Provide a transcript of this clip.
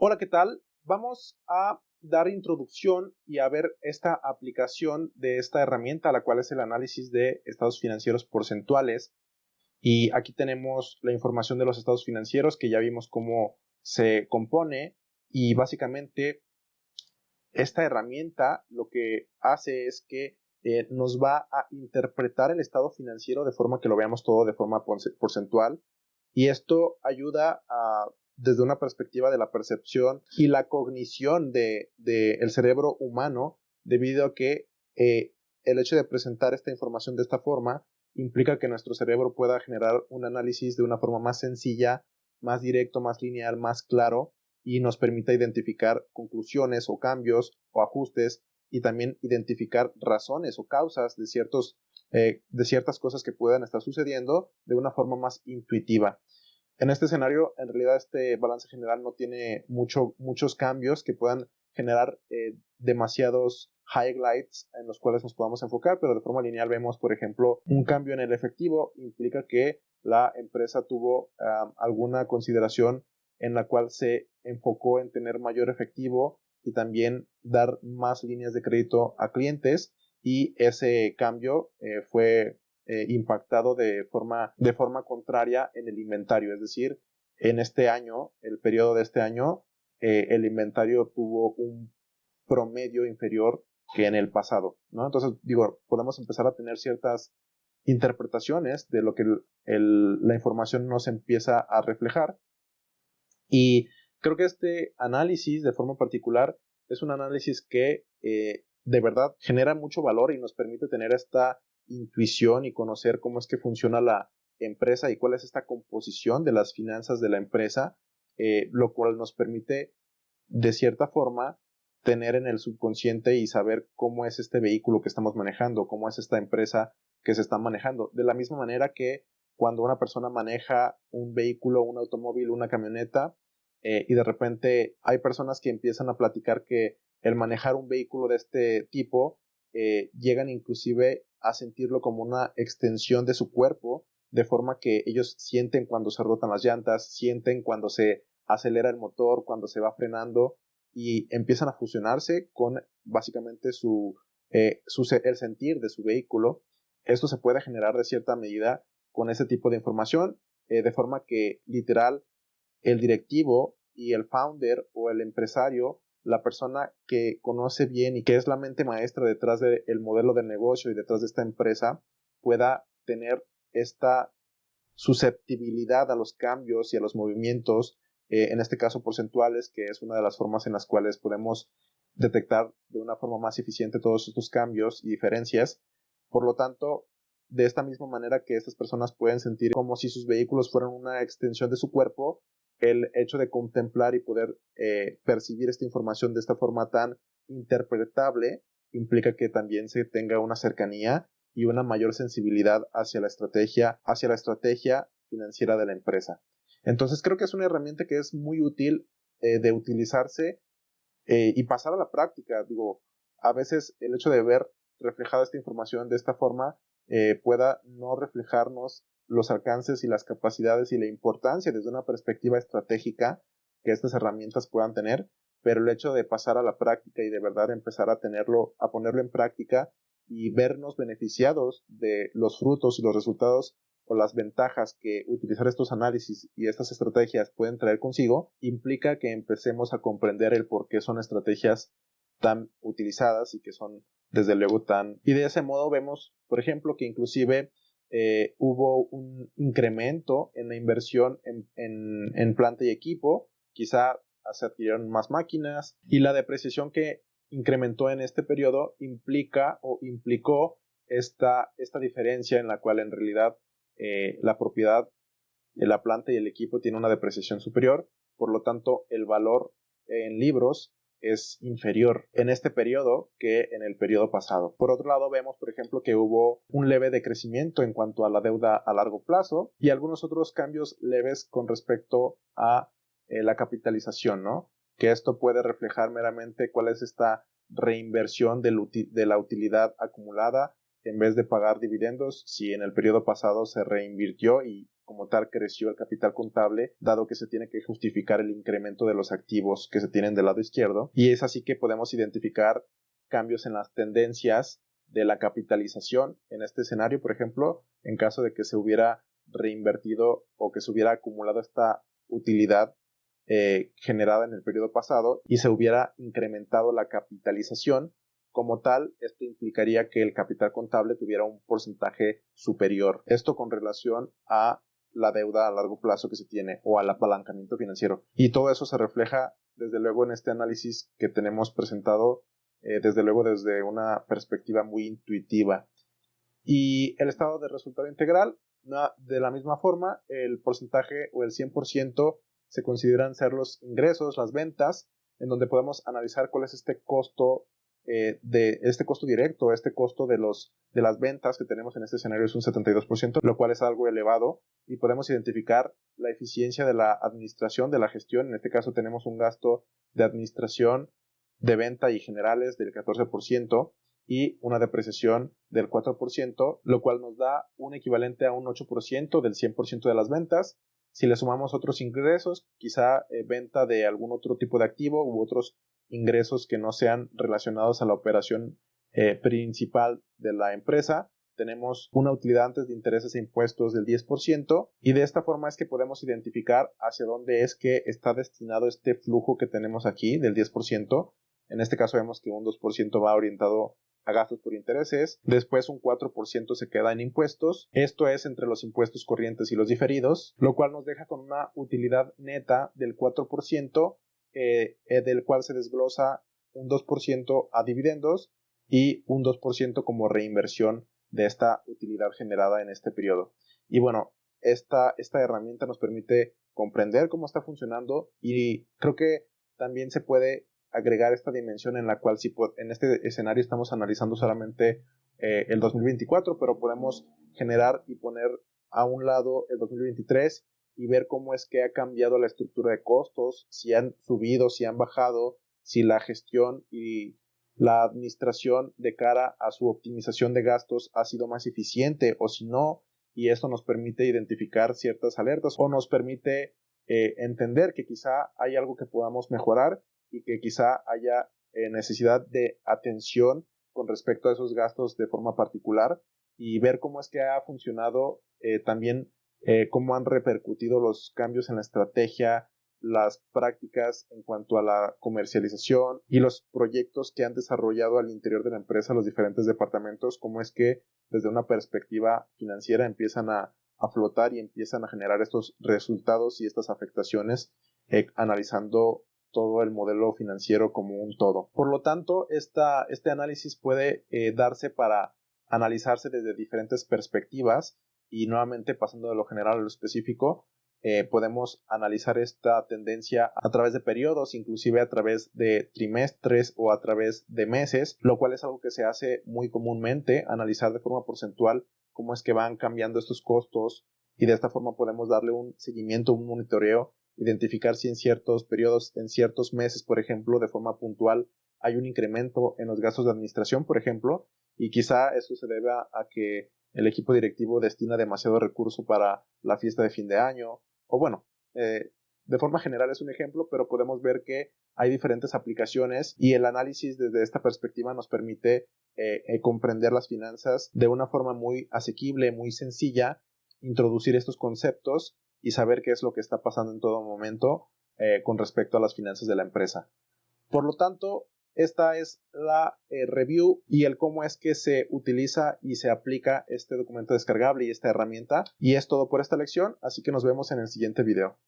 Hola, ¿qué tal? Vamos a dar introducción y a ver esta aplicación de esta herramienta, la cual es el análisis de estados financieros porcentuales. Y aquí tenemos la información de los estados financieros, que ya vimos cómo se compone. Y básicamente esta herramienta lo que hace es que nos va a interpretar el estado financiero de forma que lo veamos todo de forma porcentual, y esto ayuda desde una perspectiva de la percepción y la cognición de el cerebro humano, debido a que el hecho de presentar esta información de esta forma implica que nuestro cerebro pueda generar un análisis de una forma más sencilla, más directo, más lineal, más claro, y nos permita identificar conclusiones o cambios o ajustes, y también identificar razones o causas de ciertas cosas que puedan estar sucediendo de una forma más intuitiva. En este escenario, en realidad, este balance general no tiene muchos cambios que puedan generar demasiados highlights en los cuales nos podamos enfocar, pero de forma lineal vemos, por ejemplo, un cambio en el efectivo implica que la empresa tuvo alguna consideración en la cual se enfocó en tener mayor efectivo y también dar más líneas de crédito a clientes, y ese cambio fue impactado de forma contraria en el inventario. Es decir, en este año, el periodo de este año, el inventario tuvo un promedio inferior que en el pasado, ¿no? Entonces, digo, podemos empezar a tener ciertas interpretaciones de lo que la información nos empieza a reflejar. Y creo que este análisis de forma particular es un análisis que de verdad genera mucho valor y nos permite tener esta intuición y conocer cómo es que funciona la empresa y cuál es esta composición de las finanzas de la empresa, lo cual nos permite de cierta forma tener en el subconsciente y saber cómo es este vehículo que estamos manejando, cómo es esta empresa que se está manejando. De la misma manera que cuando una persona maneja un vehículo, un automóvil, una camioneta, y de repente hay personas que empiezan a platicar que el manejar un vehículo de este tipo, llegan inclusive a sentirlo como una extensión de su cuerpo, de forma que ellos sienten cuando se rotan las llantas, sienten cuando se acelera el motor, cuando se va frenando, y empiezan a fusionarse con básicamente el sentir de su vehículo. Esto se puede generar de cierta medida con ese tipo de información, de forma que literal el directivo y el founder o el empresario, la persona que conoce bien y que es la mente maestra detrás del modelo de negocio y detrás de esta empresa, pueda tener esta susceptibilidad a los cambios y a los movimientos, en este caso porcentuales, que es una de las formas en las cuales podemos detectar de una forma más eficiente todos estos cambios y diferencias. Por lo tanto, de esta misma manera que estas personas pueden sentir como si sus vehículos fueran una extensión de su cuerpo, el hecho de contemplar y poder percibir esta información de esta forma tan interpretable implica que también se tenga una cercanía y una mayor sensibilidad hacia la estrategia financiera de la empresa. Entonces creo que es una herramienta que es muy útil de utilizarse y pasar a la práctica. Digo, a veces el hecho de ver reflejada esta información de esta forma pueda no reflejarnos los alcances y las capacidades y la importancia desde una perspectiva estratégica que estas herramientas puedan tener, pero el hecho de pasar a la práctica y de verdad empezar a ponerlo en práctica y vernos beneficiados de los frutos y los resultados o las ventajas que utilizar estos análisis y estas estrategias pueden traer consigo, implica que empecemos a comprender el por qué son estrategias tan utilizadas y que son desde luego tan... Y de ese modo vemos, por ejemplo, que inclusive hubo un incremento en la inversión en planta y equipo, quizá se adquirieron más máquinas, y la depreciación que incrementó en este periodo implica o implicó esta diferencia en la cual en realidad la propiedad de la planta y el equipo tiene una depreciación superior, por lo tanto el valor en libros es inferior en este periodo que en el periodo pasado. Por otro lado, vemos, por ejemplo, que hubo un leve decrecimiento en cuanto a la deuda a largo plazo y algunos otros cambios leves con respecto a la capitalización, ¿no? Que esto puede reflejar meramente cuál es esta reinversión de la utilidad acumulada en vez de pagar dividendos si en el periodo pasado se reinvirtió y como tal creció el capital contable, dado que se tiene que justificar el incremento de los activos que se tienen del lado izquierdo. Y es así que podemos identificar cambios en las tendencias de la capitalización en este escenario, por ejemplo, en caso de que se hubiera reinvertido o que se hubiera acumulado esta utilidad generada en el periodo pasado y se hubiera incrementado la capitalización. Como tal, esto implicaría que el capital contable tuviera un porcentaje superior. Esto con relación a la deuda a largo plazo que se tiene o al apalancamiento financiero. Y todo eso se refleja desde luego en este análisis que tenemos presentado, desde luego desde una perspectiva muy intuitiva. Y el estado de resultado integral, de la misma forma, el porcentaje o el 100% se consideran ser los ingresos, las ventas, en donde podemos analizar cuál es este costo directo, este costo de las ventas que tenemos en este escenario es un 72%, lo cual es algo elevado, y podemos identificar la eficiencia de la administración, de la gestión. En este caso tenemos un gasto de administración, de venta y generales del 14% y una depreciación del 4%, lo cual nos da un equivalente a un 8% del 100% de las ventas. Si le sumamos otros ingresos, quizá venta de algún otro tipo de activo u otros ingresos que no sean relacionados a la operación principal de la empresa, tenemos una utilidad antes de intereses e impuestos del 10%, y de esta forma es que podemos identificar hacia dónde es que está destinado este flujo que tenemos aquí del 10%. En este caso vemos que un 2% va orientado a gastos por intereses, después un 4% se queda en impuestos, esto es entre los impuestos corrientes y los diferidos, lo cual nos deja con una utilidad neta del 4%, del cual se desglosa un 2% a dividendos y un 2% como reinversión de esta utilidad generada en este periodo. Y bueno, esta herramienta nos permite comprender cómo está funcionando, y creo que también se puede agregar esta dimensión en la cual si en este escenario estamos analizando solamente el 2024, pero podemos generar y poner a un lado el 2023 y ver cómo es que ha cambiado la estructura de costos, si han subido, si han bajado, si la gestión y la administración de cara a su optimización de gastos ha sido más eficiente o si no, y esto nos permite identificar ciertas alertas o nos permite entender que quizá hay algo que podamos mejorar y que quizá haya necesidad de atención con respecto a esos gastos de forma particular, y ver cómo es que ha funcionado también, cómo han repercutido los cambios en la estrategia, las prácticas en cuanto a la comercialización y los proyectos que han desarrollado al interior de la empresa los diferentes departamentos, cómo es que desde una perspectiva financiera empiezan a flotar y empiezan a generar estos resultados y estas afectaciones, analizando todo el modelo financiero como un todo. Por lo tanto, este análisis puede darse para analizarse desde diferentes perspectivas, y nuevamente pasando de lo general a lo específico, podemos analizar esta tendencia a través de periodos, inclusive a través de trimestres o a través de meses, lo cual es algo que se hace muy comúnmente, analizar de forma porcentual cómo es que van cambiando estos costos, y de esta forma podemos darle un seguimiento, un monitoreo, identificar si en ciertos periodos, en ciertos meses, por ejemplo, de forma puntual, hay un incremento en los gastos de administración, por ejemplo, y quizá eso se deba a que el equipo directivo destina demasiado recurso para la fiesta de fin de año, o bueno, de forma general es un ejemplo, pero podemos ver que hay diferentes aplicaciones, y el análisis desde esta perspectiva nos permite comprender las finanzas de una forma muy asequible, muy sencilla, introducir estos conceptos y saber qué es lo que está pasando en todo momento con respecto a las finanzas de la empresa. Por lo tanto, esta es la review y el cómo es que se utiliza y se aplica este documento descargable y esta herramienta. Y es todo por esta lección, así que nos vemos en el siguiente video.